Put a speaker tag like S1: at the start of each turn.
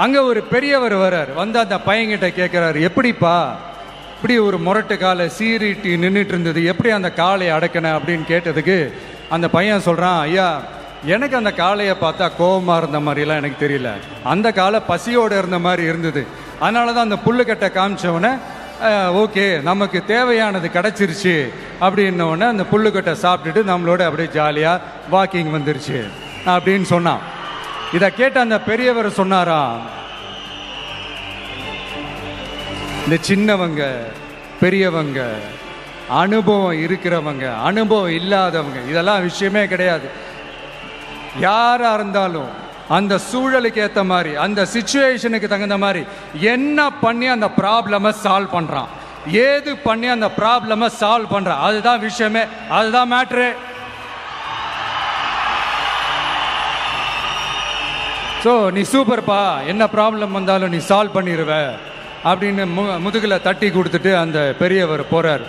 S1: அங்கே ஒரு பெரியவர் வர்றார், வந்து அந்த பையன்கிட்ட கேட்குறாரு, எப்படிப்பா இப்படி ஒரு முரட்டு காலை சீறிட்டு நின்றுட்டு இருந்தது, எப்படி அந்த காளையை அடக்கின அப்படின்னு கேட்டதுக்கு அந்த பையன் சொல்கிறான், ஐயா எனக்கு அந்த காளையை பார்த்தா கோபமாக இருந்த மாதிரிலாம் எனக்கு தெரியல, அந்த காலை பசியோடு இருந்த மாதிரி இருந்தது, அதனால தான் அந்த புல்லுக்கட்டை காமிச்சவொடனே ஓகே நமக்கு தேவையானது கிடச்சிருச்சு அப்படின்னோடனே அந்த புல்லுக்கட்டை சாப்பிட்டுட்டு நம்மளோட அப்படியே ஜாலியாக வாக்கிங் வந்துருச்சு அப்படின்னு சொன்னான். இதை கேட்ட அந்த பெரியவர் சொன்னாராம், இந்த சின்னவங்க பெரியவங்க அனுபவம் இருக்கிறவங்க அனுபவம் இல்லாதவங்க இதெல்லாம் விஷயமே கிடையாது. யாரா இருந்தாலும் அந்த சூழலுக்கு ஏற்ற மாதிரி அந்த சிச்சுவேஷனுக்கு தகுந்த மாதிரி என்ன பண்ணி அந்த ப்ராப்ளமை சால்வ் பண்றான், ஏது பண்ணி அந்த ப்ராப்ளமை சால்வ் பண்றான், அதுதான் விஷயமே, அதுதான் மேட்ரு. ஸோ நீ சூப்பர்ப்பா, என்ன ப்ராப்ளம் வந்தாலும் நீ சால்வ் பண்ணிடுவ அப்படின்னு முதுகில் தட்டி கொடுத்துட்டு அந்த பெரியவர் போறார்.